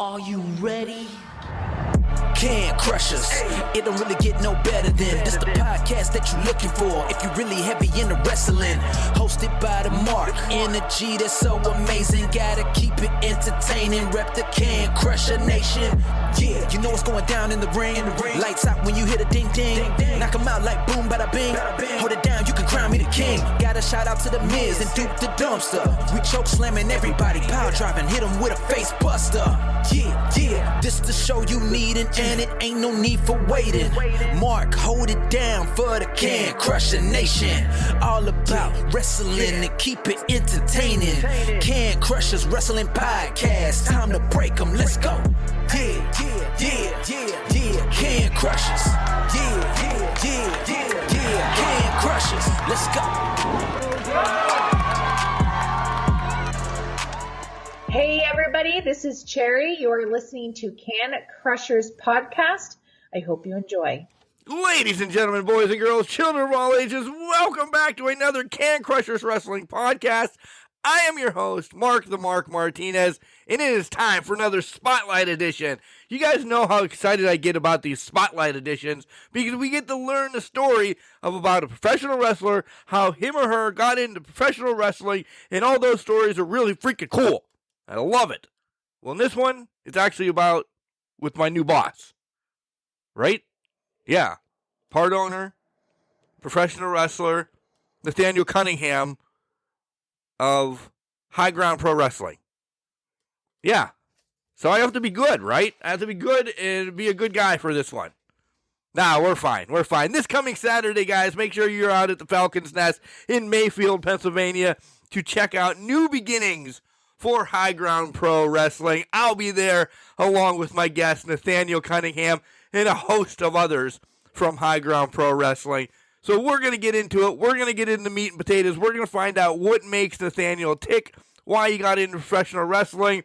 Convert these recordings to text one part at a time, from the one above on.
Are you ready? Can Crushers. It don't really get no better than this the podcast that you're looking for if you're really heavy into wrestling. Hosted by the Mark. Energy that's so amazing. Gotta keep it entertaining. Rep the Can Crusher Nation. Yeah, you know what's going down in the ring. Lights out when you hit a ding ding. Knock them out like boom bada bing. Hold it down, you can crown me the king. Got a shout out to the Miz and Duke the Dumpster. We choke slamming everybody. Power driving, hit them with a face buster. Yeah, this the show you need and it ain't no need for waiting. Mark, hold it down for the Can Crusher Nation. All about wrestling and keep it entertaining. Can Crushers Wrestling Podcast. Time to break them, let's go. Yeah. Can Crushers. Yeah. Can Crushers. Let's go. Hey everybody, this is Cherry. You are listening to Can Crushers Podcast. I hope you enjoy. Ladies and gentlemen, boys and girls, children of all ages, welcome back to another Can Crushers Wrestling Podcast. I am your host, Mark the Mark Martinez, and it is time for another Spotlight Edition. You guys know how excited I get about these Spotlight Editions because we get to learn the story of about a professional wrestler, how him or her got into professional wrestling, and all those stories are really freaking cool. I love it. Well, in this one, it's actually about with my new boss. Right? Yeah. Part owner, professional wrestler, Nathaniel Cunningham of High Ground Pro Wrestling. Yeah. So I have to be good, right? I have to be good and be a good guy for this one. Nah, we're fine. We're fine. This coming Saturday, guys, make sure you're out at the Falcon's Nest in Mayfield, Pennsylvania to check out New Beginnings for High Ground Pro Wrestling. I'll be there along with my guest, Nathaniel Cunningham, and a host of others from High Ground Pro Wrestling. So we're going to get into it. We're going to get into meat and potatoes. We're going to find out what makes Nathaniel tick, why he got into professional wrestling,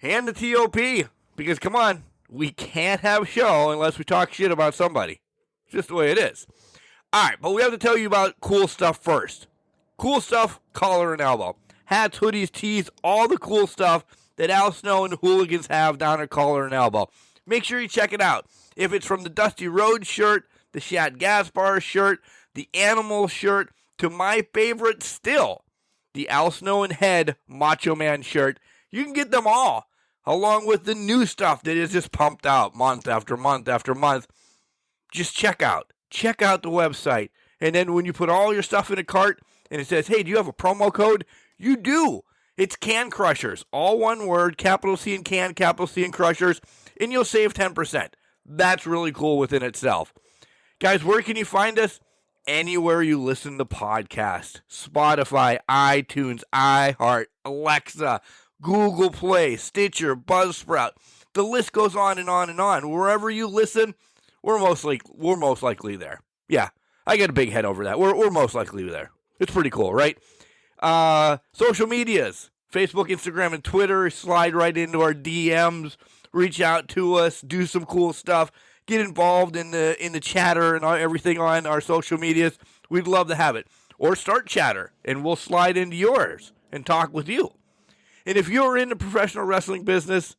and the TOP. Because, come on, we can't have a show unless we talk shit about somebody. It's just the way it is. All right, but we have to tell you about cool stuff first. Cool stuff, collar and elbow. Hats, hoodies, tees, all the cool stuff that Al Snow and the Hooligans have down at Collar and Elbow. Make sure you check it out. If it's from the Dusty Rhodes shirt, the Shad Gaspar shirt, the Animal shirt, to my favorite still, the Al Snow and Head Macho Man shirt, you can get them all, along with the new stuff that is just pumped out month after month after month. Just check out the website. And then when you put all your stuff in a cart and it says, hey, do you have a promo code? You do. It's Can Crushers. All one word, capital C and Can, capital C and Crushers, and you'll save 10%. That's really cool within itself. Guys, where can you find us? Anywhere you listen to podcasts. Spotify, iTunes, iHeart, Alexa, Google Play, Stitcher, Buzzsprout. The list goes on and on and on. Wherever you listen, we're most likely there. Yeah, I get a big head over that. We're most likely there. It's pretty cool, right? Social medias, Facebook, Instagram, and Twitter. Slide right into our DMs. Reach out to us. Do some cool stuff. Get involved in the chatter and everything on our social medias. We'd love to have it. Or start chatter, and we'll slide into yours and talk with you. And if you're in the professional wrestling business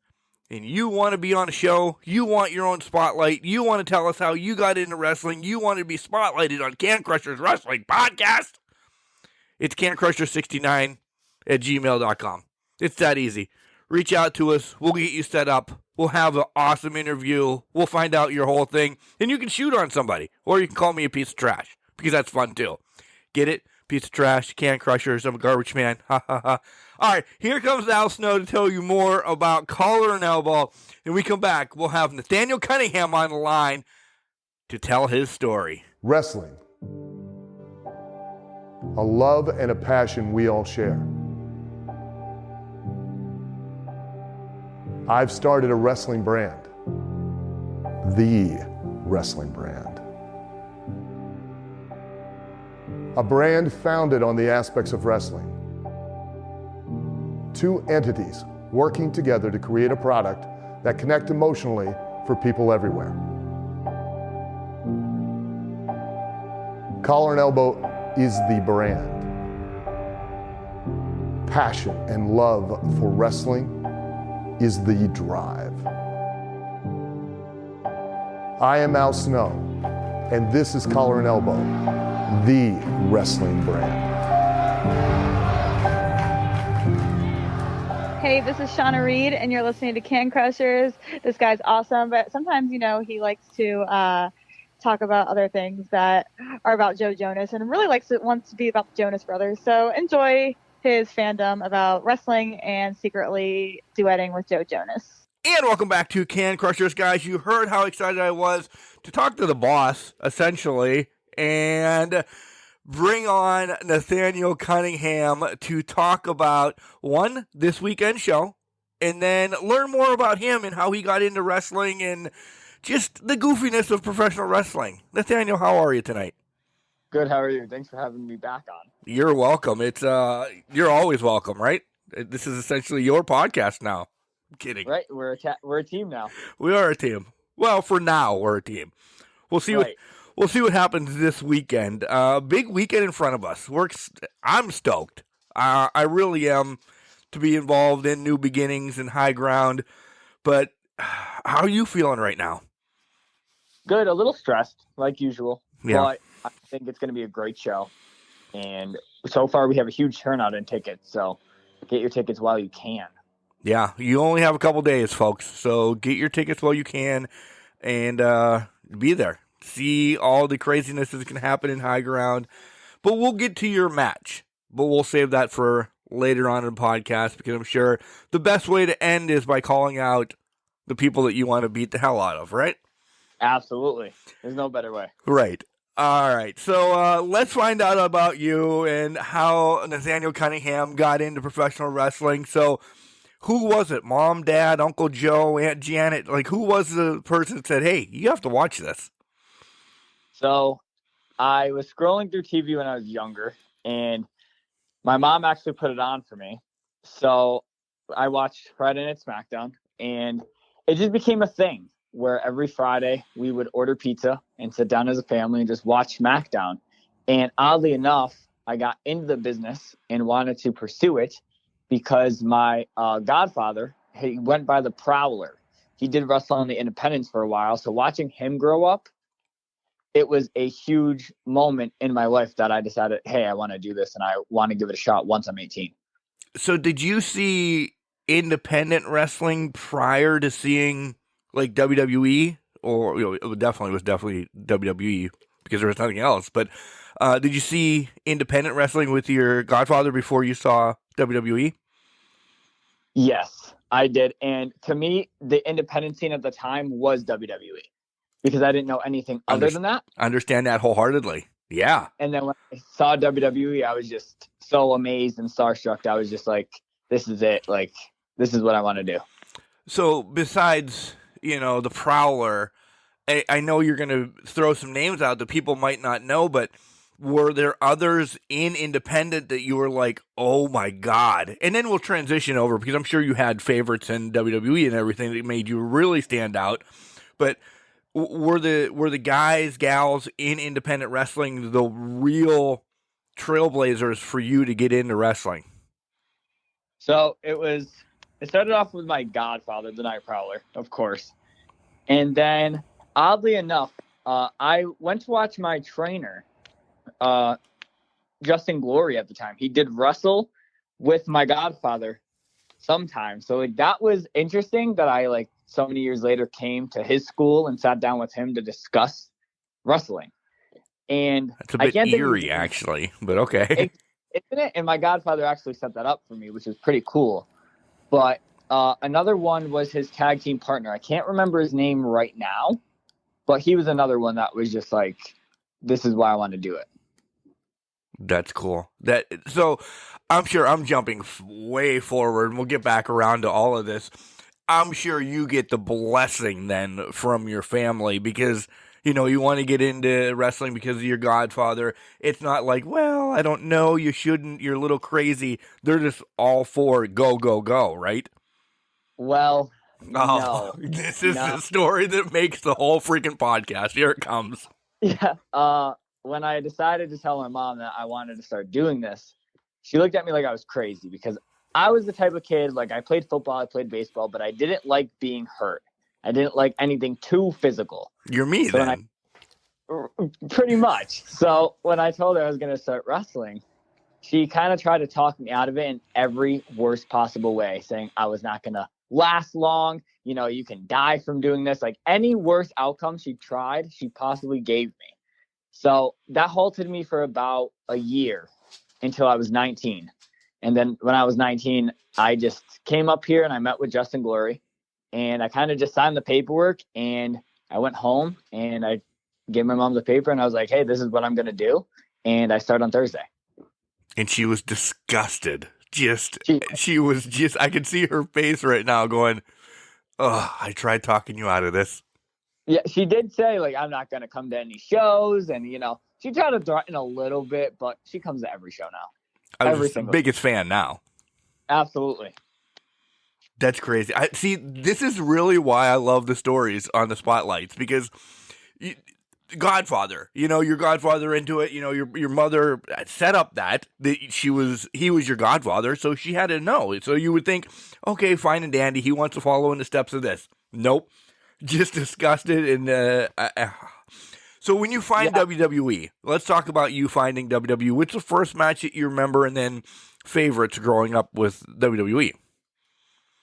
and you want to be on a show, you want your own spotlight, you want to tell us how you got into wrestling, you want to be spotlighted on Can Crushers Wrestling Podcast, it's cancrusher69@gmail.com. It's that easy. Reach out to us. We'll get you set up. We'll have an awesome interview. We'll find out your whole thing. And you can shoot on somebody. Or you can call me a piece of trash. Because that's fun too. Get it? Piece of trash. Can Crushers. I'm a garbage man. Ha ha ha. Alright, here comes Al Snow to tell you more about Collar and Elbow. And we come back. We'll have Nathaniel Cunningham on the line to tell his story. Wrestling. A love and a passion we all share. I've started a wrestling brand. The wrestling brand. A brand founded on the aspects of wrestling. Two entities working together to create a product that connect emotionally for people everywhere. Collar and Elbow is the brand. Passion and love for wrestling is the drive. I am Al Snow, and this is Collar and Elbow, the wrestling brand. Hey, this is Shauna Reed, and you're listening to Can Crushers. This guy's awesome, but sometimes, he likes to talk about other things that are about Joe Jonas, and really wants to be about the Jonas Brothers. So enjoy his fandom about wrestling and secretly duetting with Joe Jonas. And welcome back to Can Crushers, guys. You heard how excited I was to talk to the boss, essentially, and bring on Nathaniel Cunningham to talk about, one, this weekend show, and then learn more about him and how he got into wrestling and just the goofiness of professional wrestling. Nathaniel, how are you tonight? Good, how are you? Thanks for having me back on. You're welcome. It's you're always welcome, right? This is essentially your podcast now. I'm kidding. Right, we're a team now. We are a team. Well, for now, we're a team. We'll see We'll see what happens this weekend. Big weekend in front of us. I'm stoked. I really am to be involved in new beginnings and high ground. But how are you feeling right now? Good, a little stressed, like usual. Yeah. But I think it's going to be a great show. And so far, we have a huge turnout in tickets. So get your tickets while you can. Yeah, you only have a couple days, folks. So get your tickets while you can and be there. See all the craziness that can happen in high ground. But we'll get to your match. But we'll save that for later on in the podcast because I'm sure the best way to end is by calling out the people that you want to beat the hell out of, right? Absolutely. There's no better way. Right. All right. So let's find out about you and how Nathaniel Cunningham got into professional wrestling. So who was it? Mom, Dad, Uncle Joe, Aunt Janet? Like, who was the person that said, hey, you have to watch this? So I was scrolling through TV when I was younger, and my mom actually put it on for me. So I watched Friday Night SmackDown, and it just became a thing where every Friday we would order pizza and sit down as a family and just watch SmackDown. And oddly enough, I got into the business and wanted to pursue it because my godfather, he went by the Prowler. He did wrestle on the Independents for a while. So watching him grow up, it was a huge moment in my life that I decided, hey, I want to do this and I want to give it a shot once I'm 18. So did you see independent wrestling prior to seeing like WWE? Or it was definitely WWE because there was nothing else. But did you see independent wrestling with your godfather before you saw WWE? Yes, I did. And to me, the independent scene at the time was WWE. Because I didn't know anything other than that. Understand that wholeheartedly. Yeah. And then when I saw WWE, I was just so amazed and starstruck. I was just like, this is it. Like, this is what I want to do. So besides, the Prowler, I know you're going to throw some names out that people might not know, but were there others in independent that you were like, oh my God? And then we'll transition over because I'm sure you had favorites in WWE and everything that made you really stand out. But were the guys, gals in independent wrestling the real trailblazers for you to get into wrestling? So it started off with my godfather, the Night Prowler, of course. And then, oddly enough, I went to watch my trainer, Justin Glory at the time. He did wrestle with my godfather sometimes. So that was interesting that I so many years later came to his school and sat down with him to discuss wrestling. And that's a bit eerie, actually, but okay. Isn't it? And my godfather actually set that up for me, which is pretty cool. But another one was his tag team partner. I can't remember his name right now, but he was another one that was just like, this is why I want to do it. That's cool. So I'm sure I'm jumping way forward, and we'll get back around to all of this. I'm sure you get the blessing then from your family because, you want to get into wrestling because of your godfather. It's not like, well, I don't know, you shouldn't, you're a little crazy. They're just all for go, go, go, right? Well, no. This is the story that makes the whole freaking podcast. Here it comes. Yeah. When I decided to tell my mom that I wanted to start doing this, she looked at me like I was crazy because I was the type of kid, like I played football, I played baseball, but I didn't like being hurt. I didn't like anything too physical. You're me So then. Pretty much. So when I told her I was going to start wrestling, she kind of tried to talk me out of it in every worst possible way, saying I was not going to last long. You know, you can die from doing this. Like any worst outcome she possibly gave me. So that halted me for about a year until I was 19. And then when I was 19, I just came up here and I met with Justin Glory, and I kind of just signed the paperwork, and I went home and I gave my mom the paper and I was like, hey, this is what I'm going to do. And I start on Thursday. And she was disgusted. She was just, I could see her face right now going, oh, I tried talking you out of this. Yeah, she did say, like, I'm not going to come to any shows. And, you know, she tried to threaten a little bit, but she comes to every show now. I'm just the biggest fan now. Absolutely. That's crazy. See, this is really why I love the stories on the spotlights, because Godfather, you know, your godfather into it, you know, your mother set up that he was your godfather, so she had to know. So you would think, okay, fine and dandy, he wants to follow in the steps of this. Nope. Just disgusted. And so when you find WWE, let's talk about you finding WWE. What's the first match that you remember, and then favorites growing up with WWE?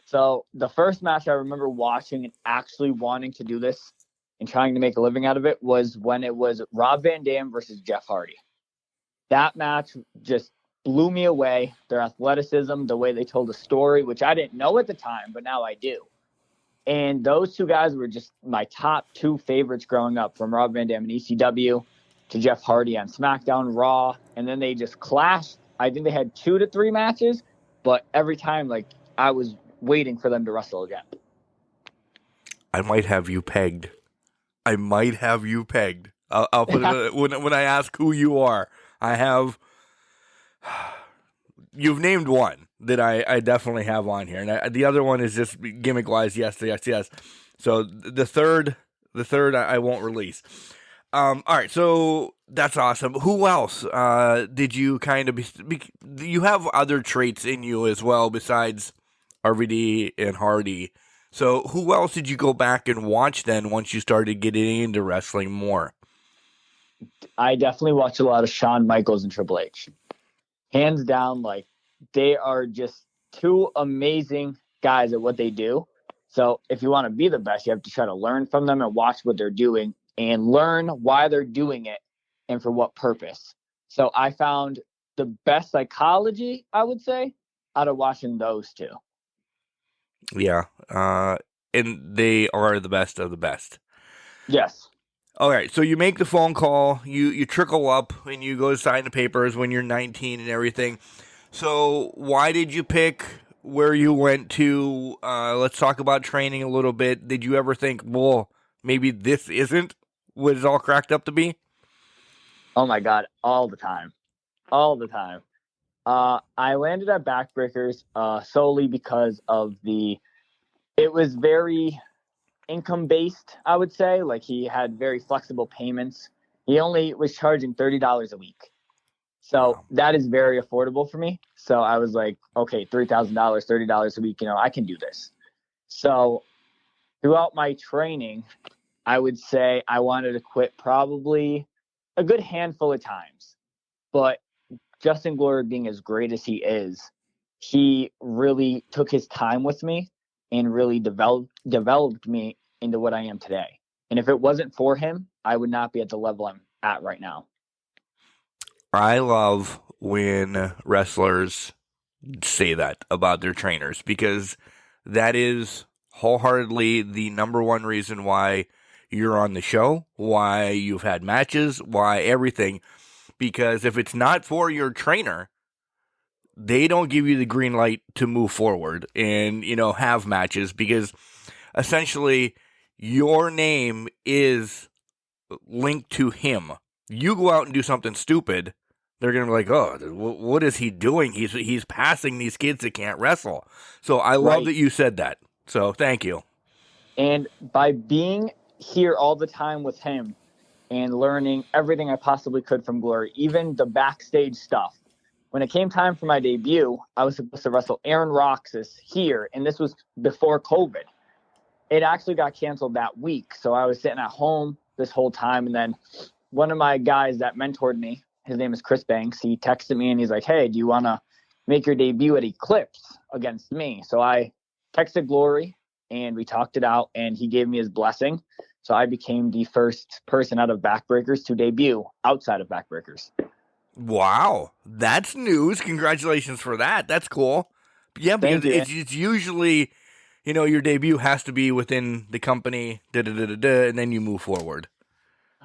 So the first match I remember watching and actually wanting to do this and trying to make a living out of it was when it was Rob Van Dam versus Jeff Hardy. That match just blew me away. Their athleticism, the way they told the story, which I didn't know at the time, but now I do. And those two guys were just my top two favorites growing up, from Rob Van Dam in ECW to Jeff Hardy on SmackDown, Raw. And then they just clashed. I think they had 2 to 3 matches, but every time, like, I was waiting for them to wrestle again. I might have you pegged. I'll put it when I ask who you are. I have. You've named one that I definitely have on here, and the other one is just gimmick wise. Yes. So the third I won't release. All right, so that's awesome. Who else did you kind of you have other traits in you as well besides RVD and Hardy? So who else did you go back and watch then once you started getting into wrestling more? I definitely watch a lot of Shawn Michaels and Triple H. Hands down, like, they are just two amazing guys at what they do. So if you want to be the best, you have to try to learn from them and watch what they're doing and learn why they're doing it and for what purpose. So I found the best psychology, I would say, out of watching those two. Yeah, and they are the best of the best. Yes. All right, so you make the phone call, you trickle up, and you go to sign the papers when you're 19 and everything. So why did you pick where you went to? Let's talk about training a little bit. Did you ever think, well, maybe this isn't what it's all cracked up to be? Oh, my God, all the time. I landed at Backbreakers solely because of it was very income-based, I would say. Like, he had very flexible payments. He only was charging $30 a week. So that is very affordable for me. So I was like, okay, $3,000, $30 a week, you know, I can do this. So throughout my training, I would say I wanted to quit probably a good handful of times. But Justin Glory, being as great as he is, he really took his time with me and really developed me into what I am today. And if it wasn't for him, I would not be at the level I'm at right now. I love when wrestlers say that about their trainers, because that is wholeheartedly the number one reason why you're on the show, why you've had matches, why everything. Because if it's not for your trainer, they don't give you the green light to move forward and, you know, have matches, because essentially your name is linked to him. You go out and do something stupid, they're going to be like, oh, what is he doing? He's passing these kids that can't wrestle. So I love that you said that. So thank you. And by being here all the time with him, and learning everything I possibly could from Glory, even the backstage stuff, when it came time for my debut, I was supposed to wrestle Aaron Roxas here, and this was before COVID. It actually got canceled that week, so I was sitting at home this whole time, and then one of my guys that mentored me, his name is Chris Banks, he texted me, and he's like, hey, do you want to make your debut at Eclipse against me? So I texted Glory, and we talked it out, and he gave me his blessing. So I became the first person out of Backbreakers to debut outside of Backbreakers. Wow, that's news. Congratulations for that. That's cool. Yeah, because it's usually, your debut has to be within the company, and then you move forward.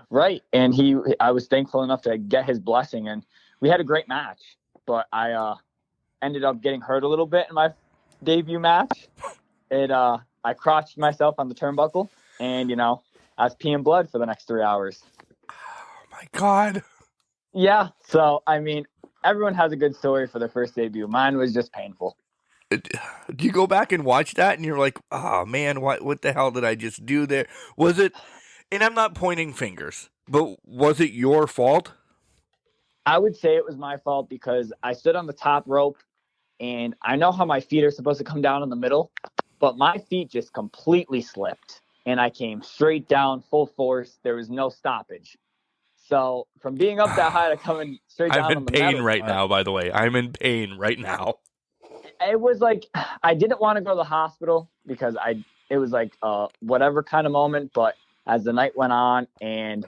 Right, and I was thankful enough to get his blessing, and we had a great match. But I ended up getting hurt a little bit in my debut match. I crotched myself on the turnbuckle, and I was peeing blood for the next 3 hours. Oh my God. Yeah, so, everyone has a good story for their first debut. Mine was just painful. Do you go back and watch that and you're like, oh man, what the hell did I just do there? Was it, and I'm not pointing fingers, but was it your fault? I would say it was my fault because I stood on the top rope, and I know how my feet are supposed to come down in the middle, but my feet just completely slipped, and I came straight down full force. There was no stoppage. So from being up that high to coming straight down. I'm in pain right now, by the way. I'm in pain right now. It was like I didn't want to go to the hospital because it was like whatever kind of moment. But as the night went on, and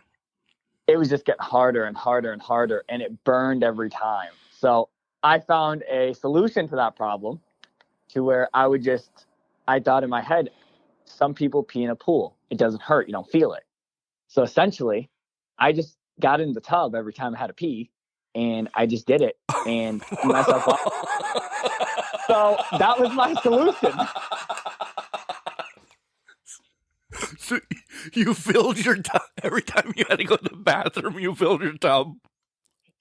it was just getting harder and harder and harder, and it burned every time. So I found a solution to that problem, to where I thought in my head, some people pee in a pool. It doesn't hurt. You don't feel it. So essentially, I just got in the tub every time I had to pee, and I just did it and threw myself up. So that was my solution. So you filled your tub every time you had to go to the bathroom. You filled your tub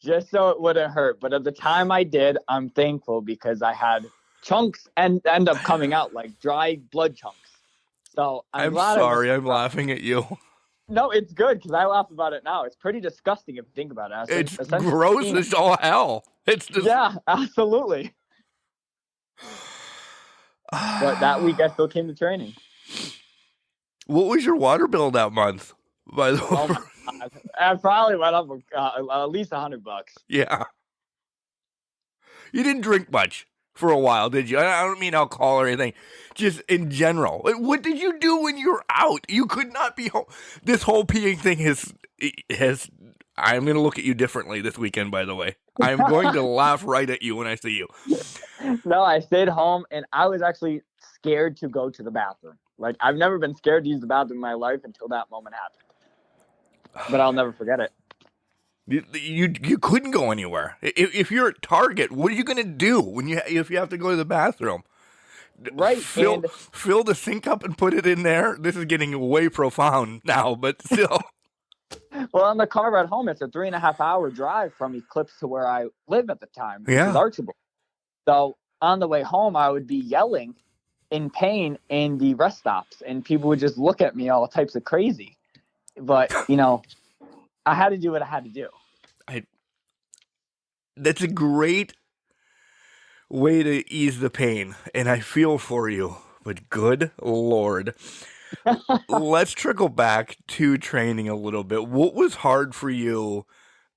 just so it wouldn't hurt. But at the time I did, I'm thankful because I had chunks end up coming out like dry blood chunks. So I'm sorry, I'm laughing at you. No, it's good because I laugh about it now. It's pretty disgusting if you think about it. It's gross as all hell. It's just... Yeah, absolutely. But that week I still came to training. What was your water bill that month, by the way? Oh my God. I probably went up at least $100. Yeah. You didn't drink much for a while, did you? I don't mean alcohol or anything. Just in general. What did you do when you were out? You could not be home. This whole peeing thing has. I'm going to look at you differently this weekend, by the way. I'm going to laugh right at you when I see you. No, I stayed home, and I was actually scared to go to the bathroom. Like, I've never been scared to use the bathroom in my life until that moment happened. But I'll never forget it. You couldn't go anywhere. If you're at Target, what are you going to do if you have to go to the bathroom? Right. Fill the sink up and put it in there. This is getting way profound now, but still. Well, on the car ride home, it's a 3.5 hour drive from Eclipse to where I live at the time, which is Archibald. So on the way home, I would be yelling in pain in the rest stops, and people would just look at me all types of crazy. But, I had to do what I had to do. That's a great way to ease the pain, and I feel for you, but good Lord. Let's trickle back to training a little bit. What was hard for you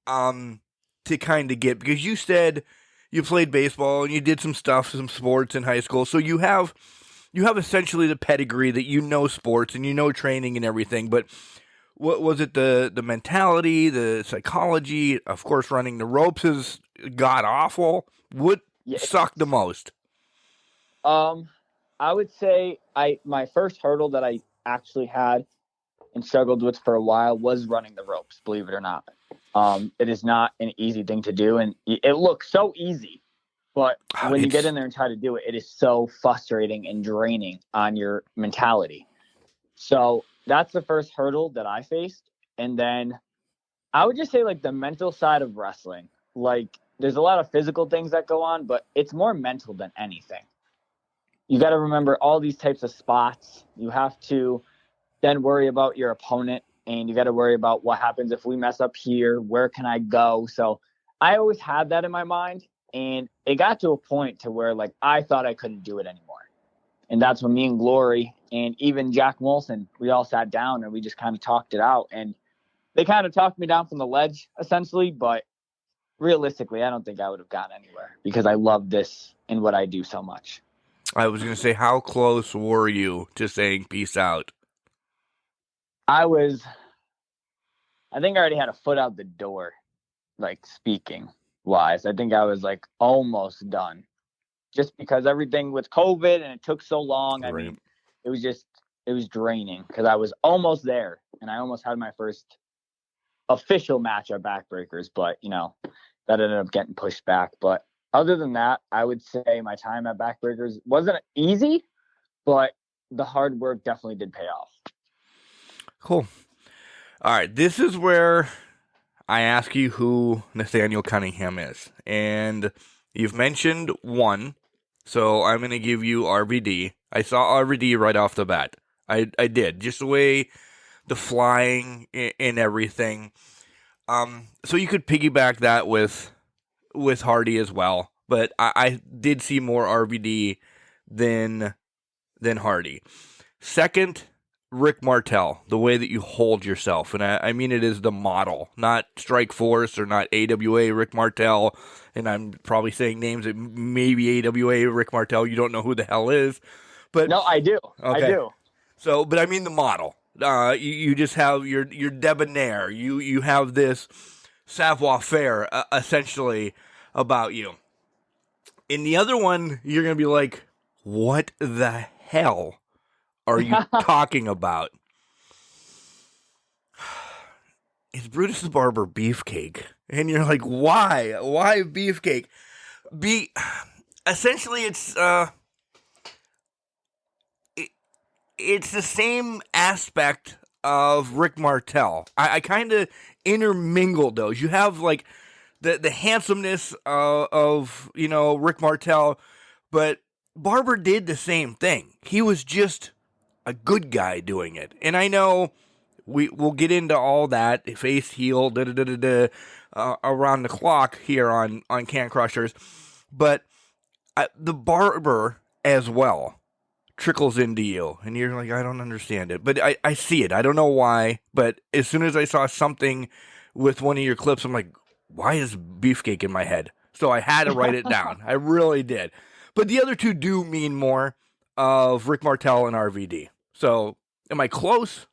to kind of get, because you said you played baseball and you did some sports in high school, so you have essentially the pedigree that you know sports and you know training and everything, but what was it, the mentality, the psychology? Of course, running the ropes is god awful. What sucked the most? I would say my first hurdle that I actually had and struggled with for a while was running the ropes, believe it or not. It is not an easy thing to do, and it looks so easy, but when you get in there and try to do it, it is so frustrating and draining on your mentality. So that's the first hurdle that I faced. And then I would just say like the mental side of wrestling, like there's a lot of physical things that go on, but it's more mental than anything. You got to remember all these types of spots. You have to then worry about your opponent, and you got to worry about what happens if we mess up here. Where can I go? So I always had that in my mind. And it got to a point to where, like, I thought I couldn't do it anymore. And that's when me and Glory and even Jack Molson, we all sat down and we just kind of talked it out. And they kind of talked me down from the ledge, essentially. But realistically, I don't think I would have gotten anywhere because I love this and what I do so much. I was going to say, how close were you to saying peace out? I think I already had a foot out the door, like, speaking wise. I think I was, like, almost done just because everything with COVID and it took so long. I mean, it was draining because I was almost there and I almost had my first official match at Backbreakers, but, you know, that ended up getting pushed back. But other than that, I would say my time at Backbreakers wasn't easy, but the hard work definitely did pay off. Cool. All right, this is where I ask you who Nathaniel Cunningham is. And you've mentioned one, so I'm going to give you RVD. I saw RVD right off the bat. I did. Just the way the flying and everything. So you could piggyback that with Hardy as well. But I did see more RVD than Hardy. Second, Rick Martel, the way that you hold yourself. And I mean it is the model, not Strike Force or not AWA Rick Martel. And I'm probably saying names that maybe AWA Rick Martel, you don't know who the hell is. But no, I do. Okay. I do. So, but I mean the model. You just have your debonair. You have this savoir-faire, essentially, about you. In the other one, you're going to be like, what the hell are you talking about? It's Brutus the Barber Beefcake. And you're like, why? Why Beefcake? Essentially, it's the same aspect of Rick Martel. I kind of intermingled those. You have, like, the handsomeness of Rick Martel, but Barber did the same thing. He was just a good guy doing it. And I know we'll get into all that, face, heel, around the clock here on Can Crushers, but the Barber as well trickles into you, and you're like, I don't understand it, but I see it. I don't know why, but as soon as I saw something with one of your clips, I'm like, why is Beefcake in my head? So I had to write it down. I really did. But the other two do mean more of Rick Martel and RVD. So am I close?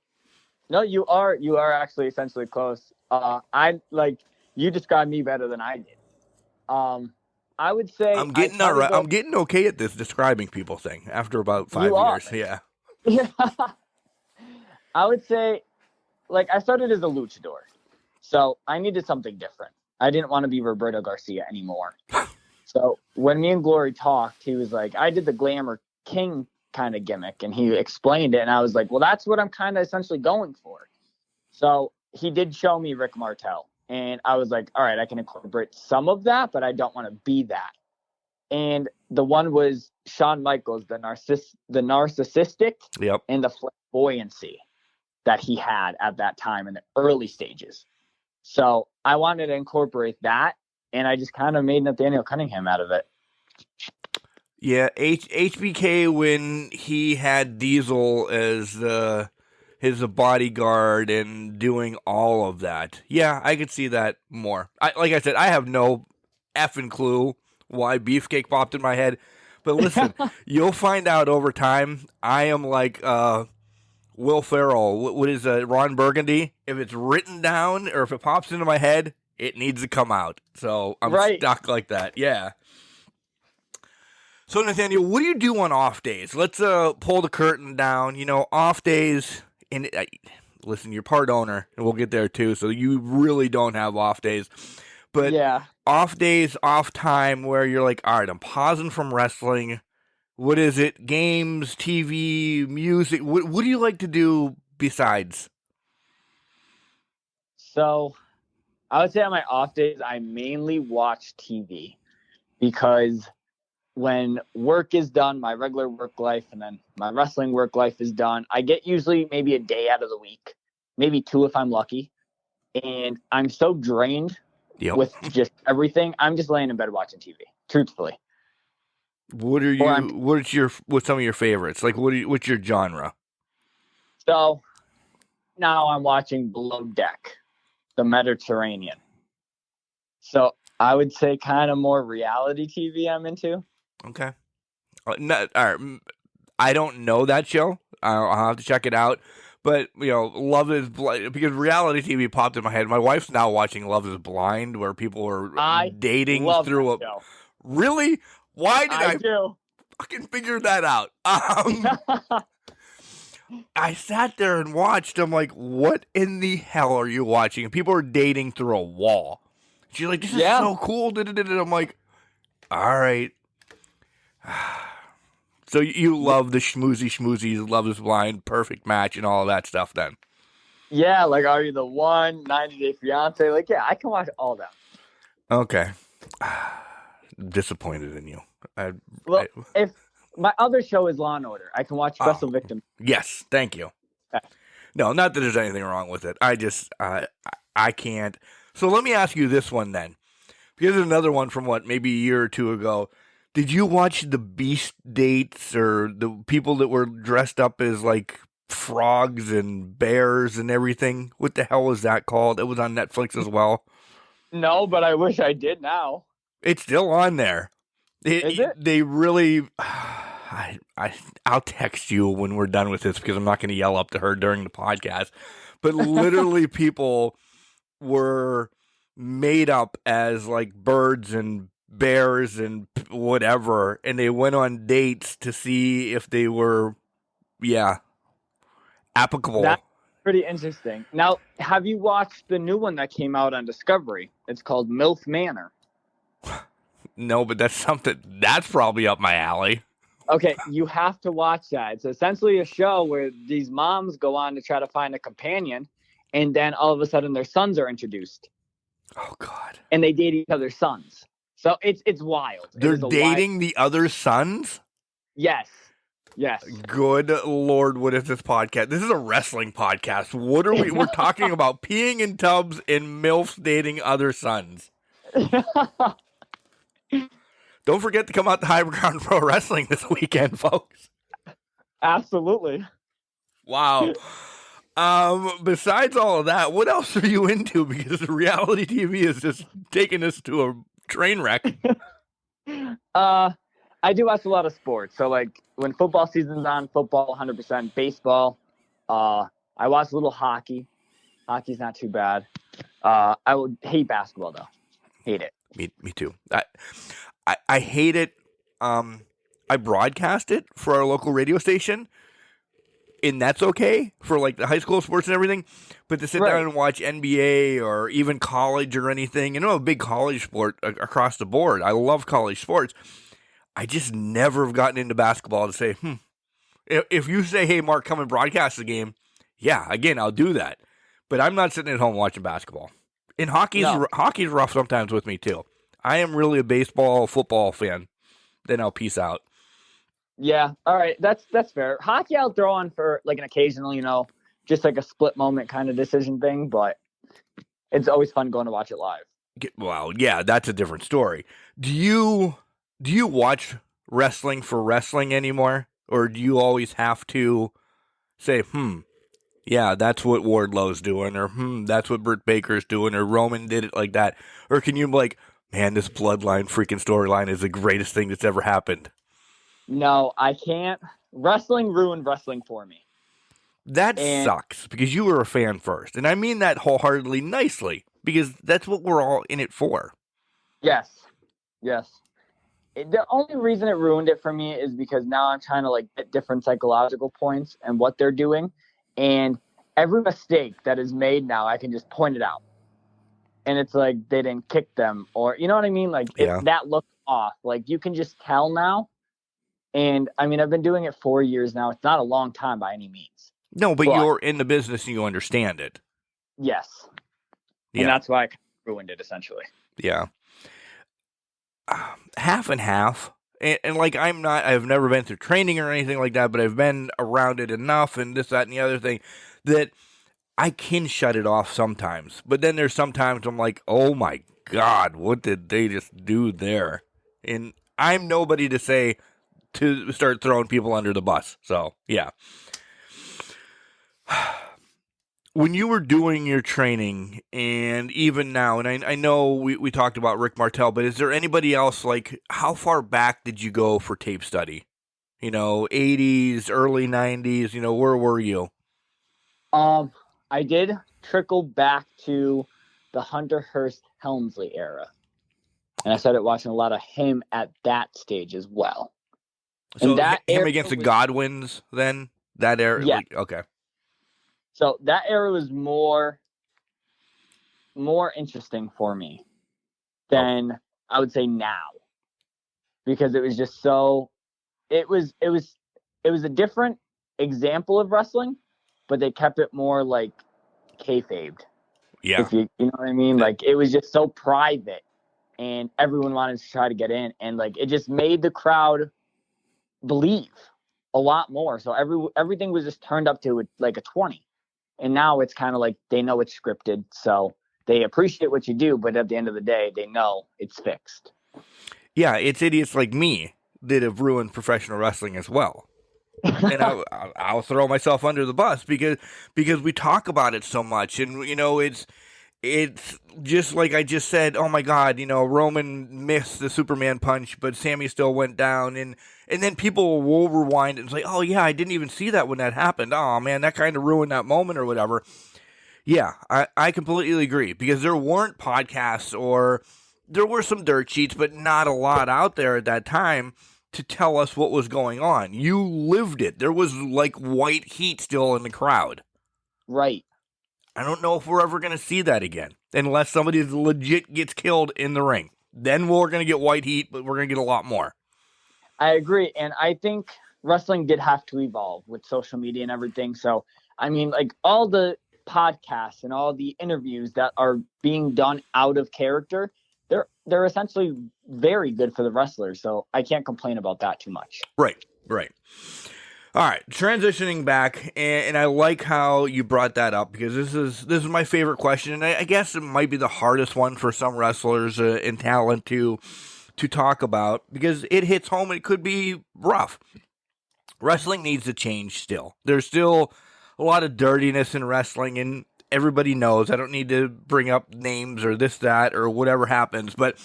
No, you are actually essentially close. You described me better than I did. I would say I'm getting okay at this describing people thing after about 5 years. Yeah. Yeah. I would say, like, I started as a luchador, so I needed something different. I didn't want to be Roberto Garcia anymore. So when me and Glory talked, he was like, I did the Glamour King kind of gimmick, and he explained it, and I was like, well, that's what I'm kind of essentially going for. So he did show me Rick Martel, and I was like, all right, I can incorporate some of that, but I don't want to be that. And the one was Shawn Michaels, the narcissistic, yep, and the flamboyancy that he had at that time in the early stages. So I wanted to incorporate that, and I just kind of made Nathaniel Cunningham out of it. Yeah, HBK, when he had Diesel as his bodyguard and doing all of that. Yeah, I could see that more. Like I said, I have no effing clue why Beefcake popped in my head. But listen, you'll find out over time. I am like Will Ferrell. What is Ron Burgundy? If it's written down or if it pops into my head, it needs to come out. So I'm stuck like that. Yeah. So Nathaniel, what do you do on off days? Let's pull the curtain down. Off days. And listen, you're part owner, and we'll get there too. So you really don't have off days. But yeah, off days, off time, where you're like, all right, I'm pausing from wrestling. What is it? Games, TV, music. What do you like to do besides? So I would say on my off days, I mainly watch TV because when work is done, my regular work life, and then my wrestling work life is done, I get usually maybe a day out of the week, maybe 2 if I'm lucky. And I'm so drained Yep. with just everything, I'm just laying in bed watching TV, truthfully. What's some of your favorites? Like, what's your genre? So now I'm watching Below Deck, the Mediterranean. So I would say kind of more reality TV I'm into. Okay. All right. I don't know that show. I'll have to check it out. But, Love is Blind, because reality TV popped in my head. My wife's now watching Love is Blind, where people are dating through a... Show. Really? Why did I do. fucking figure that out? I sat there and watched. I'm like, what in the hell are you watching? And people are dating through a wall. She's like, this is so cool. I'm like, all right. So you love the schmoozy, Love is Blind, Perfect Match, and all of that stuff then? Yeah, like Are You the One, 90 Day Fiance. Like, yeah, I can watch all that. Okay. Disappointed in you. If my other show is Law & Order, I can watch Special Victims. Yes, thank you. Okay. No, not that there's anything wrong with it. I just, I can't. So let me ask you this one then. Here's another one from maybe a year or two ago. Did you watch the Beast dates or the people that were dressed up as like frogs and bears and everything? What the hell was that called? It was on Netflix as well. No, but I wish I did now. It's still on there. Is it? They really... I'll text you when we're done with this because I'm not going to yell up to her during the podcast. But literally people were made up as like birds and bears and whatever, and they went on dates to see if they were, applicable. That's pretty interesting. Now, have you watched the new one that came out on Discovery? It's called MILF Manor. No, but that's probably up my alley. Okay, you have to watch that. It's essentially a show where these moms go on to try to find a companion, and then all of a sudden their sons are introduced. Oh, God. And they date each other's sons. So it's wild. They're dating the other sons? Yes. Good Lord, what is this podcast? This is a wrestling podcast. What are we? We're talking about peeing in tubs and MILFs dating other sons. Don't forget to come out to High Ground Pro Wrestling this weekend, folks. Absolutely. Wow. Besides all of that, what else are you into? Because reality TV is just taking us to a train wreck. I do watch a lot of sports. So like when football season's on, football 100%, baseball. I watch a little hockey. Hockey's not too bad. I would hate basketball though. Hate it. Me too. I hate it. I broadcast it for our local radio station, and that's okay for like the high school sports and everything. But to sit down and watch NBA or even college or anything, I'm a big college sport across the board. I love college sports. I just never have gotten into basketball to say, if you say, hey, Mark, come and broadcast the game, yeah, again, I'll do that. But I'm not sitting at home watching basketball. And hockey's rough sometimes with me too. I am really a baseball, football fan. Then I'll peace out. Yeah, all right, that's fair. Hockey I'll throw on for like an occasional, just like a split moment kind of decision thing, but it's always fun going to watch it live. Well, yeah, that's a different story. Do you watch wrestling for wrestling anymore? Or do you always have to say, yeah, that's what Wardlow's doing, or that's what Britt Baker's doing, or Roman did it like that? Or can you be like, man, this bloodline freaking storyline is the greatest thing that's ever happened? No, I can't. Wrestling ruined wrestling for me. That sucks, because you were a fan first. And I mean that wholeheartedly nicely, because that's what we're all in it for. Yes. The only reason it ruined it for me is because now I'm trying to like get different psychological points and what they're doing. And every mistake that is made now, I can just point it out. And it's like they didn't kick them, or you know what I mean? Like that looked off. Like you can just tell now. And I mean, I've been doing it 4 years now. It's not a long time by any means. No, but you're in the business and you understand it. Yes. And that's why I ruined it essentially. Yeah. Half and half. And like, I've never been through training or anything like that, but I've been around it enough and this, that, and the other thing that I can shut it off sometimes. But then there's sometimes I'm like, oh my God, what did they just do there? And I'm nobody to say to start throwing people under the bus. So, yeah. When you were doing your training, and even now, and I know we talked about Rick Martel, but is there anybody else, like, how far back did you go for tape study? 80s, early 90s, where were you? I did trickle back to the Hunter Hearst Helmsley era. And I started watching a lot of him at that stage as well. So and that him against the Godwins then? That era? Yeah. Okay. So that era was more interesting for me than I would say now, because it was just so it was a different example of wrestling, but they kept it more like kayfabed. Yeah. If you know what I mean, like it was just so private, and everyone wanted to try to get in, and like it just made the crowd believe a lot more. So everything was just turned up to like a 20. And now it's kind of like they know it's scripted, so they appreciate what you do, but at the end of the day, they know it's fixed. Yeah, it's idiots like me that have ruined professional wrestling as well. And I'll throw myself under the bus because we talk about it so much, and it's just like I just said. Oh my God, Roman missed the Superman punch, but Sammy still went down, and then people will rewind and say, "Oh yeah, I didn't even see that when that happened. Oh man, that kind of ruined that moment or whatever." Yeah, I completely agree, because there weren't podcasts, or there were some dirt sheets, but not a lot out there at that time to tell us what was going on. You lived it. There was like white heat still in the crowd. Right. I don't know if we're ever going to see that again, unless somebody legit gets killed in the ring. Then we're going to get white heat, but we're going to get a lot more. I agree. And I think wrestling did have to evolve with social media and everything. So, I mean, like all the podcasts and all the interviews that are being done out of character, they're essentially very good for the wrestlers. So I can't complain about that too much. Right. All right, transitioning back, and I like how you brought that up, because this is my favorite question, and I guess it might be the hardest one for some wrestlers and talent to talk about, because it hits home and it could be rough. Wrestling needs to change still. There's still a lot of dirtiness in wrestling, and everybody knows. I don't need to bring up names or this, that, or whatever happens, but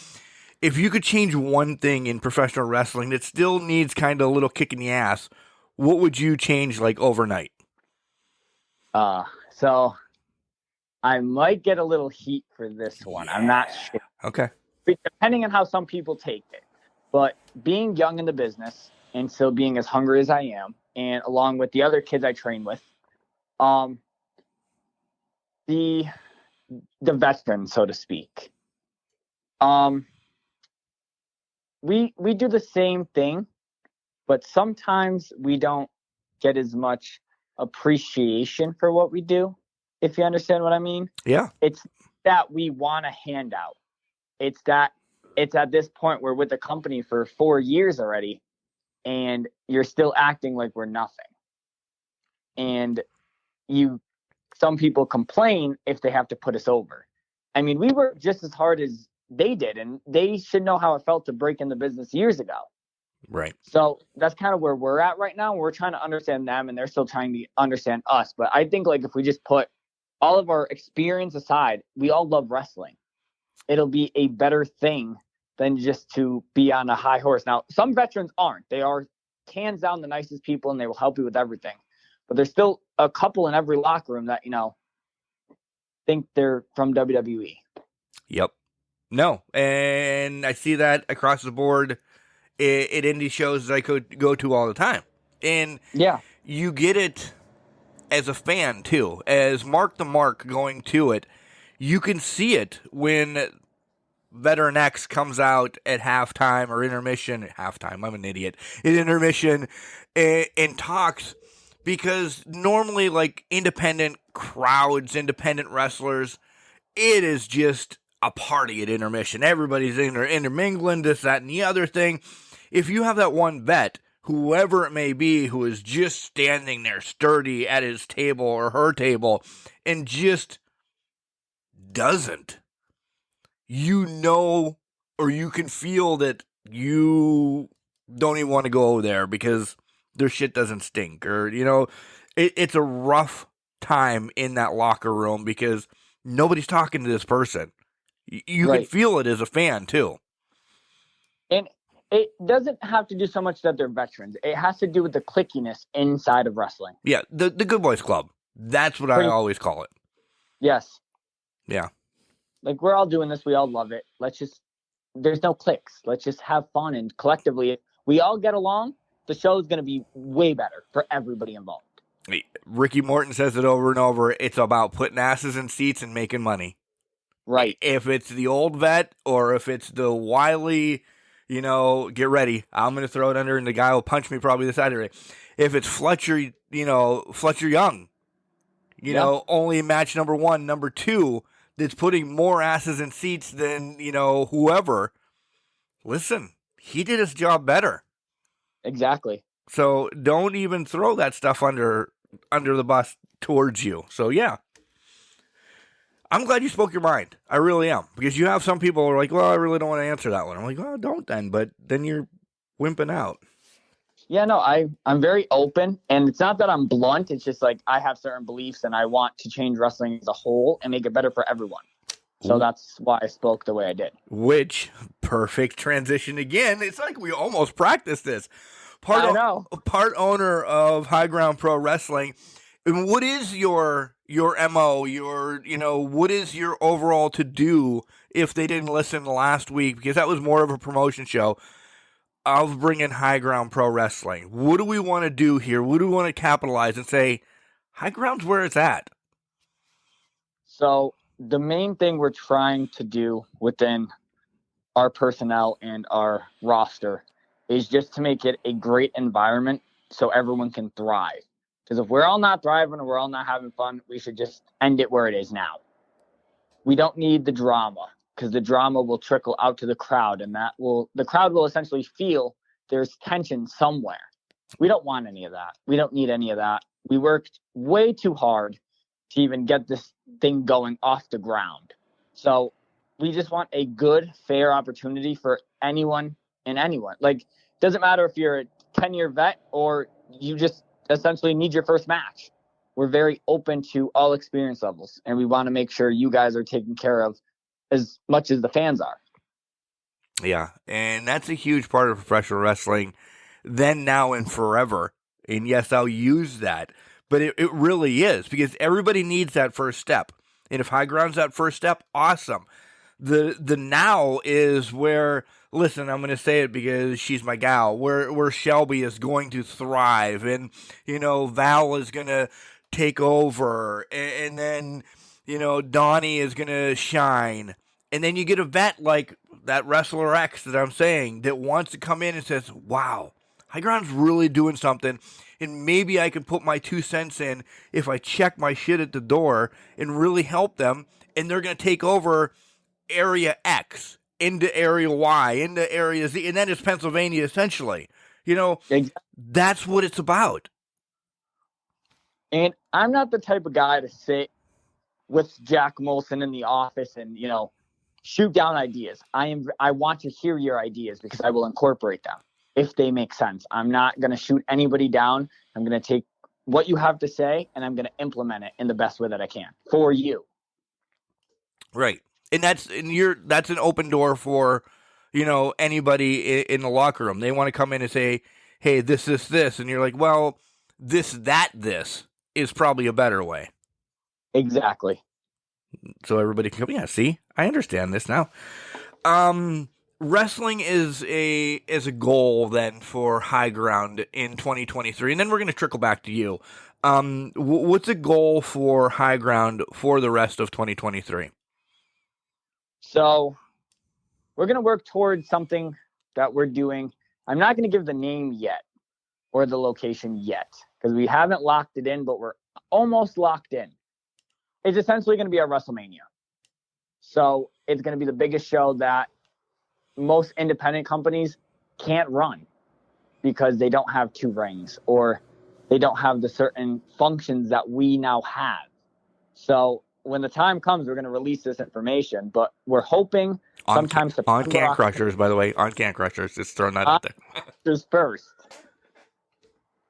if you could change one thing in professional wrestling that still needs kind of a little kick in the ass, what would you change like overnight? So I might get a little heat for this one. I'm not sure. Okay. Depending on how some people take it. But being young in the business and still being as hungry as I am, and along with the other kids I train with, the veterans, so to speak, we do the same thing, but sometimes we don't get as much appreciation for what we do, if you understand what I mean. Yeah. It's that we want a handout. It's at this point we're with the company for 4 years already, and you're still acting like we're nothing. And some people complain if they have to put us over. I mean, we work just as hard as they did, and they should know how it felt to break in the business years ago. Right. So that's kind of where we're at right now. We're trying to understand them, and they're still trying to understand us. But I think like if we just put all of our experience aside, we all love wrestling. It'll be a better thing than just to be on a high horse. Now, some veterans aren't. They are hands down the nicest people, and they will help you with everything. But there's still a couple in every locker room that, think they're from WWE. Yep. No. And I see that across the board at indie shows that I could go to all the time. And yeah, you get it as a fan too. As Mark the Mark going to it, you can see it when Veteran X comes out at halftime or intermission. Halftime, I'm an idiot. At intermission and talks, because normally like independent crowds, independent wrestlers, it is just a party at intermission. Everybody's intermingling, this, that, and the other thing. If you have that one vet, whoever it may be, who is just standing there sturdy at his table or her table and just doesn't you know, or you can feel that you don't even want to go there because their shit doesn't stink, or, you know, it's a rough time in that locker room because nobody's talking to this person. You can Right. feel it as a fan too. And it doesn't have to do so much that they're veterans. It has to do with the clickiness inside of wrestling. Yeah, the Good Boys Club. That's what I always call it. Yes. Yeah. Like, we're all doing this. We all love it. There's no clicks. Let's just have fun. And collectively, if we all get along, the show is going to be way better for everybody involved. Ricky Morton says it over and over. It's about putting asses in seats and making money. Right. If it's the old vet or if it's the wily, you know, get ready, I'm going to throw it under and the guy will punch me probably this Saturday. If it's Fletcher, you know, Fletcher Young, you know, only match number 1, number 2, that's putting more asses in seats than, you know, whoever. Listen, he did his job better. Exactly. So don't even throw that stuff under the bus towards you. So yeah, I'm glad you spoke your mind. I really am, because you have some people who are like, well, I really don't want to answer that one. I'm like, well, don't then, but then you're wimping out. Yeah, no, I'm very open, and it's not that I'm blunt. It's just like I have certain beliefs, and I want to change wrestling as a whole and make it better for everyone. So that's why I spoke the way I did. Which, perfect transition again. It's like we almost practiced this. Part owner of High Ground Pro Wrestling. And what is your MO, you know, what is your overall to do if they didn't listen last week? Because that was more of a promotion show of bringing High Ground Pro Wrestling. What do we want to do here? What do we want to capitalize and say, High Ground's where it's at? So the main thing we're trying to do within our personnel and our roster is just to make it a great environment so everyone can thrive. Because if we're all not thriving and we're all not having fun, we should just end it where it is now. We don't need the drama, because the drama will trickle out to the crowd, and the crowd will essentially feel there's tension somewhere. We don't want any of that. We don't need any of that. We worked way too hard to even get this thing going off the ground. So we just want a good, fair opportunity for anyone and anyone. Like, doesn't matter if you're a 10-year vet or you just essentially need your first match. We're very open to all experience levels, and we want to make sure you guys are taken care of as much as the fans are. Yeah, and that's a huge part of professional wrestling, then, now, and forever. And yes, I'll use that, but it really is, because everybody needs that first step. And if High Ground's that first step, awesome. The now is where, listen, I'm going to say it because she's my gal, where Shelby is going to thrive, and, you know, Val is going to take over, and then, you know, Donnie is going to shine. And then you get a vet like that Wrestler X that I'm saying that wants to come in and says, wow, High Ground's really doing something, and maybe I can put my 2 cents in if I check my shit at the door and really help them, and they're going to take over Area X into Area Y, into Area Z, and then it's Pennsylvania, essentially. You know, that's what it's about. And I'm not the type of guy to sit with Jack Molson in the office and, you know, shoot down ideas. I want to hear your ideas, because I will incorporate them if they make sense. I'm not going to shoot anybody down. I'm going to take what you have to say and I'm going to implement it in the best way that I can for you. Right. And that's an open door for, you know, anybody in the locker room. They want to come in and say, hey, this, and you're like, well, this is probably a better way. Exactly. So everybody can come. Yeah, see, I understand this now. Wrestling is a goal then for High Ground in 2023, and then we're going to trickle back to you. What's a goal for High Ground for the rest of 2023? So we're going to work towards something that we're doing. I'm not going to give the name yet or the location yet, because we haven't locked it in, but we're almost locked in. It's essentially going to be our WrestleMania. So it's going to be the biggest show that most independent companies can't run, because they don't have 2 rings or they don't have the certain functions that we now have. So when the time comes, we're going to release this information, but we're hoping sometime on Can Crushers, by the way, on Can Crushers, just throwing that out there. First.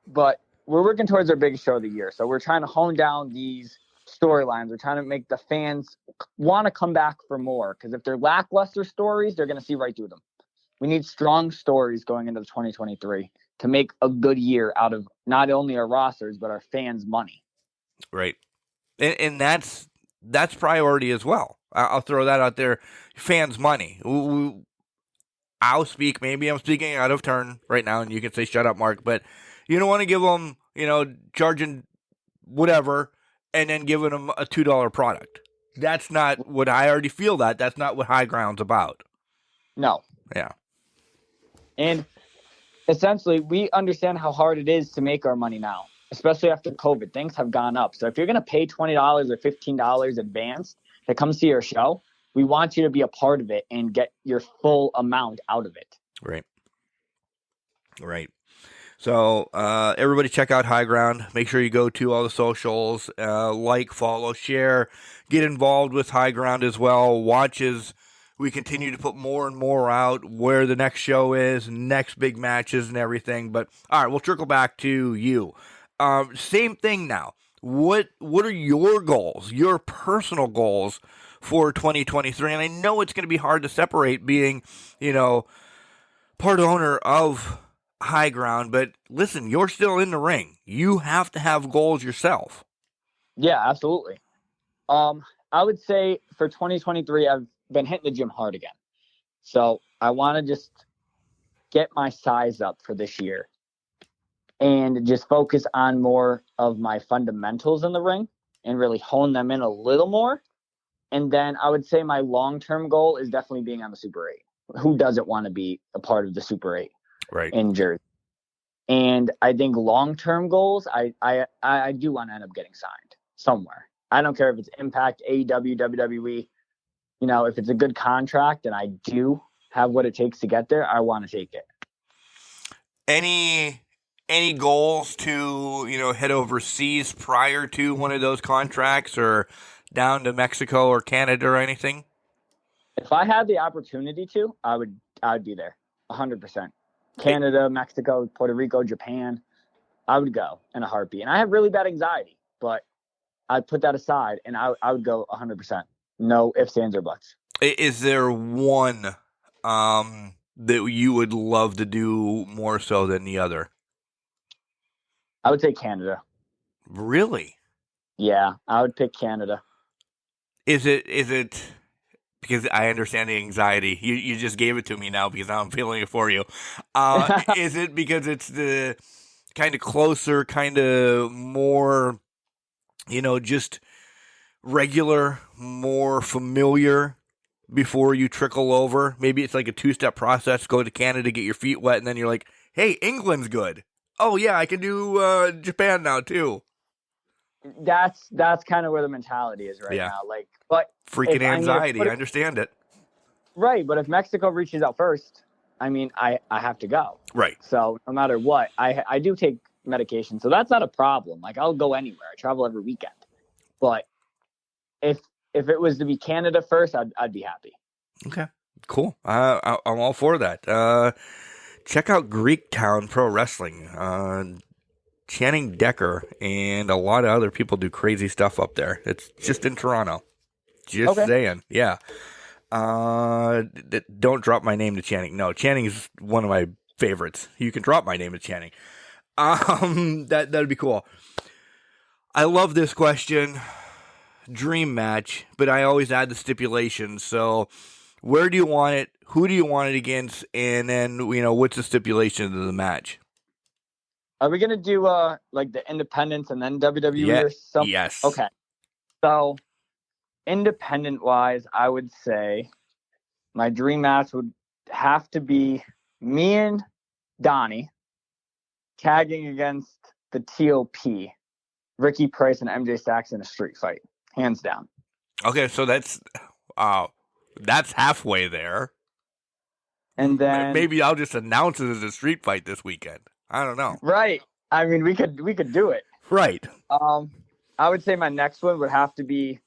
But we're working towards our biggest show of the year. So we're trying to hone down these storylines. We're trying to make the fans want to come back for more. Because if they're lackluster stories, they're going to see right through them. We need strong stories going into 2023 to make a good year out of not only our rosters, but our fans' money. Right. And that's priority as well. I'll throw that out there. Fans' money. I'll speak. Maybe I'm speaking out of turn right now, and you can say, shut up, Mark. But you don't want to give them, charging whatever and then giving them a $2 product. That's not what I already feel that. That's not what High Ground's about. No. Yeah. And essentially, we understand how hard it is to make our money now, especially after COVID. Things have gone up. So if you're going to pay $20 or $15 advance to come see our show, we want you to be a part of it and get your full amount out of it. Right. Right. So everybody check out High Ground. Make sure you go to all the socials, like, follow, share, get involved with High Ground as well. Watch as we continue to put more and more out where the next show is, next big matches and everything. But all right, we'll trickle back to you. Same thing now. What are your goals, your personal goals for 2023? And I know it's going to be hard to separate being, part owner of High Ground, but listen, you're still in the ring. You have to have goals yourself. Yeah, absolutely. I would say for 2023, I've been hitting the gym hard again. So I want to just get my size up for this year and just focus on more of my fundamentals in the ring and really hone them in a little more. And then I would say my long-term goal is definitely being on the Super 8. Who doesn't want to be a part of the Super 8? Right. In Jersey. And I think long-term goals, I do want to end up getting signed somewhere. I don't care if it's Impact, AEW, WWE. If it's a good contract and I do have what it takes to get there, I want to take it. Any goals to, head overseas prior to one of those contracts or down to Mexico or Canada or anything? If I had the opportunity to, I would be there 100%. Canada, Mexico, Puerto Rico, Japan, I would go in a heartbeat. And I have really bad anxiety, but I'd put that aside and I would go 100%. No ifs, ands, or buts. Is there one that you would love to do more so than the other? I would say Canada. Really? Yeah, I would pick Canada. Is it because I understand the anxiety? You just gave it to me now because now I'm feeling it for you. Is it because it's the kind of closer, kind of more, just regular, more familiar before you trickle over? Maybe it's like a two-step process. Go to Canada, get your feet wet, and then you're like, hey, England's good. Oh, yeah, I can do Japan now, too. That's kind of where the mentality is right now. But freaking anxiety. I understand it. Right. But if Mexico reaches out first, I have to go. Right. So no matter what, I do take medication. So that's not a problem. I'll go anywhere. I travel every weekend. But if it was to be Canada first, I'd be happy. Okay. Cool. I'm all for that. Check out Greektown Pro Wrestling. Channing Decker and a lot of other people do crazy stuff up there. It's just in Toronto. Just saying. Yeah. Don't drop my name to Channing. No, Channing is one of my favorites. You can drop my name to Channing. That'd be cool. I love this question. Dream match, but I always add the stipulations. So where do you want it? Who do you want it against? And then, what's the stipulation of the match? Are we going to do the independents and then WWE or something? Yes. Okay. So independent-wise, I would say my dream match would have to be me and Donnie tagging against the TOP, Ricky Price and MJ Stacks in a street fight, hands down. Okay, so that's halfway there. And then maybe I'll just announce it as a street fight this weekend. I don't know. Right. We could do it. Right. I would say my next one would have to be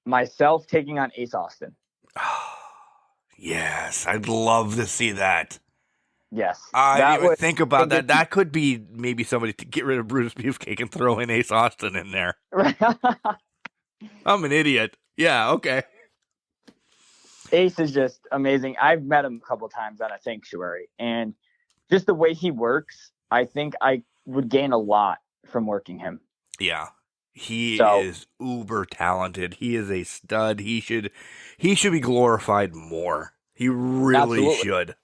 myself taking on Ace Austin. Yes, I'd love to see that. Yes. I didn't even think about that. That could be maybe somebody to get rid of Brutus Beefcake and throw in Ace Austin in there. I'm an idiot. Yeah, okay. Ace is just amazing. I've met him a couple times on a sanctuary, and just the way he works, I think I would gain a lot from working him. Yeah. He is uber talented. He is a stud. He should be glorified more. He really should.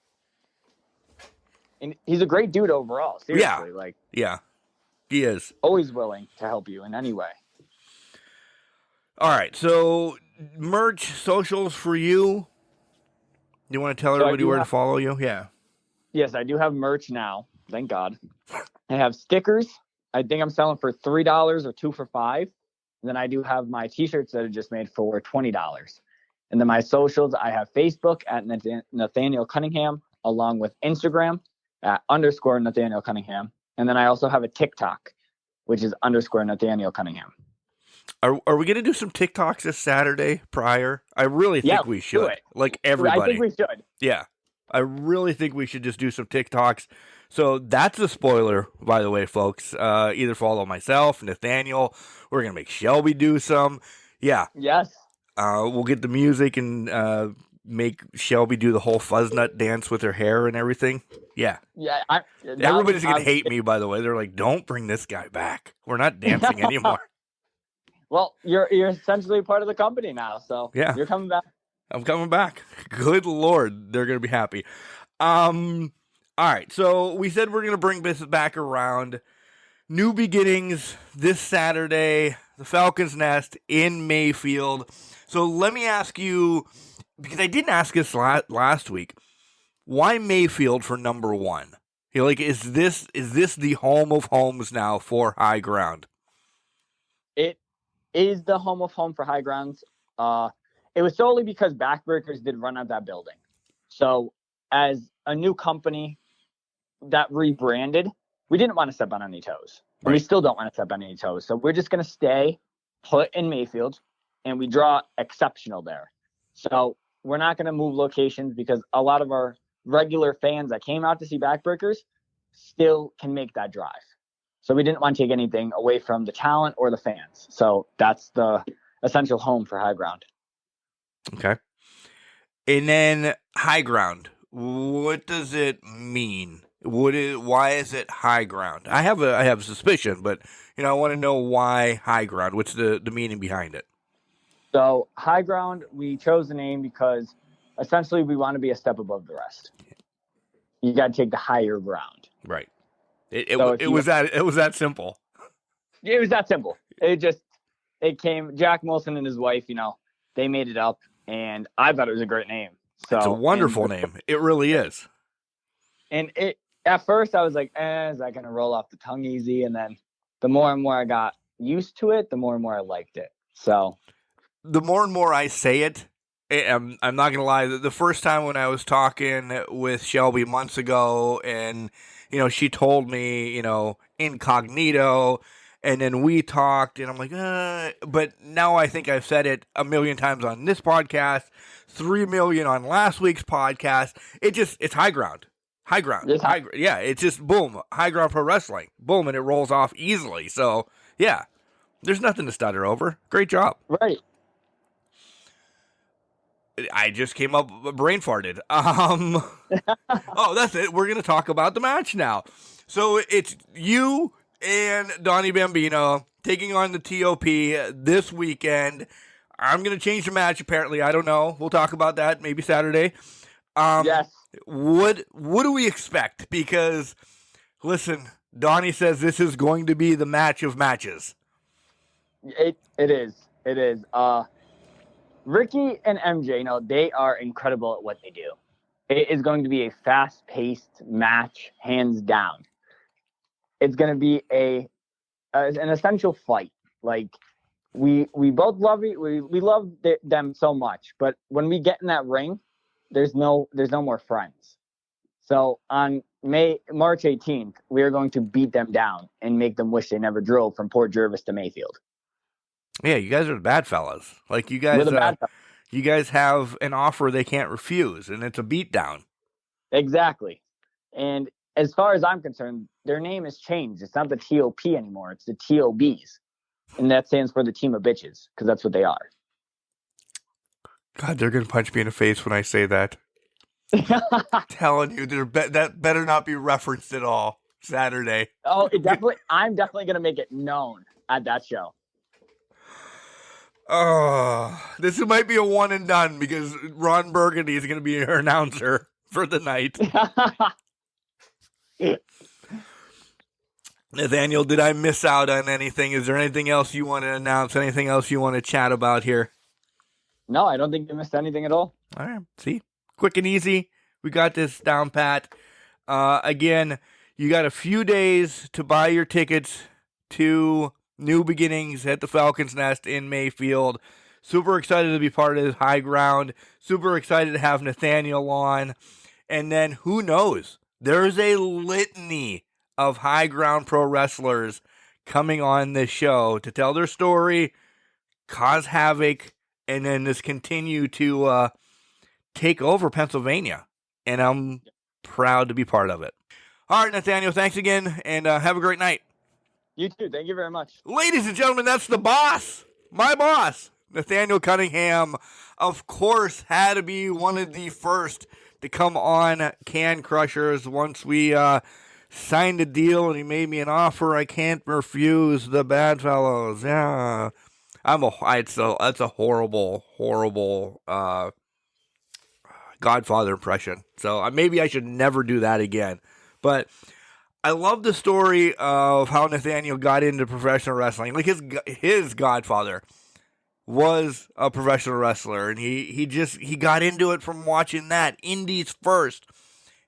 And he's a great dude overall. Seriously. Yeah. He is. Always willing to help you in any way. All right. So, merch, socials for you. You want to tell everybody where to follow you? Yeah. Yes, I do have merch now. Thank God. I have stickers. I think I'm selling for $3 or 2 for $5. And then I do have my t-shirts that are just made for $20. And then my socials, I have Facebook at Nathaniel Cunningham, along with Instagram at _Nathaniel Cunningham. And then I also have a TikTok, which is _Nathaniel Cunningham. Are we going to do some TikToks this Saturday prior? I really think we should. Like everybody. I think we should. Yeah. I really think we should just do some TikToks. So that's a spoiler, by the way, folks. Either follow myself, Nathaniel. We're going to make Shelby do some. Yeah. Yes. We'll get the music and make Shelby do the whole fuzznut dance with her hair and everything. Yeah. Yeah. Everybody's going to hate me, by the way. They're like, don't bring this guy back. We're not dancing anymore. Well, you're essentially part of the company now, so yeah. You're coming back. I'm coming back. Good Lord. They're going to be happy. All right. So we said we're going to bring this back around. New beginnings this Saturday, the Falcons' Nest in Mayfield. So let me ask you, because I didn't ask this last week, why Mayfield for number one? Is this the home of homes now for High Ground? It is the home of home for High Grounds. It was solely because Backbreakers did run out that building. So as a new company that rebranded, we didn't want to step on any toes. Right. And we still don't want to step on any toes. So we're just going to stay put in Mayfield, and we draw exceptional there. So we're not going to move locations because a lot of our regular fans that came out to see Backbreakers still can make that drive. So we didn't want to take anything away from the talent or the fans. So that's the essential home for High Ground. Okay. And then High Ground, what does it mean? Why is it High Ground? I have a suspicion, but I want to know why High Ground. What's the meaning behind it? So High Ground, we chose the name because essentially we want to be a step above the rest. You got to take the higher ground. Right. It was that simple. It was that simple. It came. Jack Molson and his wife, they made it up, and I thought it was a great name. So it's a wonderful name. It really is. And at first I was like, is that gonna roll off the tongue easy? And then the more and more I got used to it, the more and more I liked it. So the more and more I say it, I'm not gonna lie. The first time when I was talking with Shelby months ago, and she told me, incognito, and then we talked, and I'm like, but now I think I've said it a million times on this podcast, 3 million on last week's podcast. It's High Ground. High Ground. Yeah, it's just boom, High Ground Pro Wrestling. Boom, and it rolls off easily. So, yeah, there's nothing to stutter over. Great job. Right. I just came up brain farted. Oh, that's it. We're going to talk about the match now. So it's you and Donnie Bambino taking on the TOP this weekend. I'm going to change the match, apparently. I don't know. We'll talk about that maybe Saturday. Yes. What do we expect? Because, listen, Donnie says this is going to be the match of matches. It is. It is. Ricky and MJ, they are incredible at what they do. It is going to be a fast-paced match, hands down. It's going to be an essential fight. Like, we both love it. We love them so much, but when we get in that ring, there's no more friends. So on March 18th, we are going to beat them down and make them wish they never drove from Port Jervis to Mayfield. Yeah, you guys are the bad fellas. Like you We're guys, the bad fellas. you guys have an offer they can't refuse, and it's a beatdown. Exactly. And as far as I'm concerned, their name has changed. It's not the TOP anymore. It's the TOBs. And that stands for the team of bitches, because that's what they are. God, they're gonna punch me in the face when I say that. Telling you, that better not be referenced at all Saturday. Oh, I'm definitely going to make it known at that show. Oh, this might be a one and done because Ron Burgundy is going to be your announcer for the night. Nathaniel, did I miss out on anything? Is there anything else you want to announce? Anything else you want to chat about here? No, I don't think you missed anything at all. All right. See? Quick and easy. We got this down pat. Again, you got a few days to buy your tickets to New Beginnings at the Falcon's Nest in Mayfield. Super excited to be part of this high ground. Super excited to have Nathaniel on. And then who knows? There's a litany of high ground pro wrestlers coming on this show to tell their story, cause havoc, and then just continue to take over Pennsylvania. And I'm proud to be part of it. All right, Nathaniel, thanks again, and have a great night. You too. Thank you very much. Ladies and gentlemen, that's the boss. My boss, Nathaniel Cunningham, of course, had to be one of the first to come on Can Crushers once we signed a deal and he made me an offer I can't refuse. The Bad Fellows. Yeah. That's a horrible Godfather impression. So maybe I should never do that again. But I love the story of how Nathaniel got into professional wrestling. Like his godfather was a professional wrestler, and he got into it from watching that Indies first.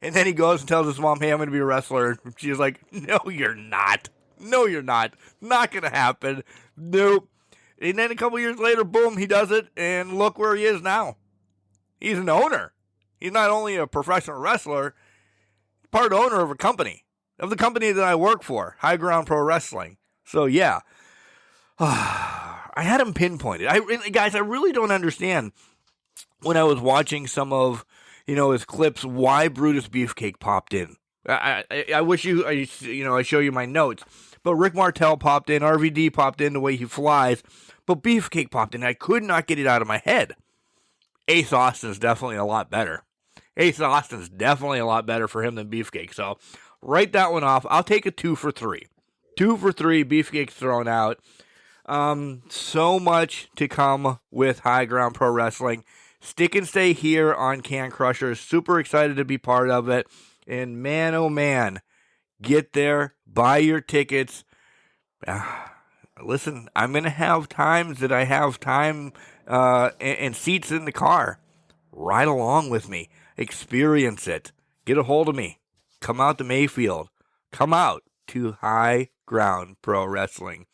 And then he goes and tells his mom, "Hey, I'm going to be a wrestler." And she's like, "No, you're not. No, you're not. Not going to happen. Nope." And then a couple years later, boom, he does it, and look where he is now. He's an owner. He's not only a professional wrestler, part owner of a company, of the company that I work for, High Ground Pro Wrestling. So, yeah. I had him pinpointed. Guys, I really don't understand when I was watching some of, his clips, why Brutus Beefcake popped in. I wish I show you my notes. But Rick Martel popped in, RVD popped in the way he flies, but Beefcake popped in. I could not get it out of my head. Ace Austin's definitely a lot better. Ace Austin's definitely a lot better for him than Beefcake. So, write that one off. I'll take a 2 for 3. 2 for 3, Beefcake's thrown out. So much to come with High Ground Pro Wrestling. Stick and stay here on Can Crushers. Super excited to be part of it. And man, oh man, get there, buy your tickets. Listen, I'm going to have times that I have time and seats in the car. Ride along with me. Experience it. Get a hold of me. Come out to Mayfield. Come out to High Ground Pro Wrestling.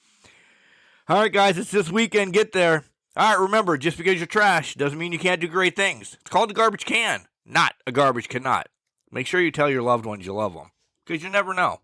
All right, guys, it's this weekend. Get there. All right, remember, just because you're trash doesn't mean you can't do great things. It's called a garbage can, not a garbage cannot. Make sure you tell your loved ones you love them, because you never know.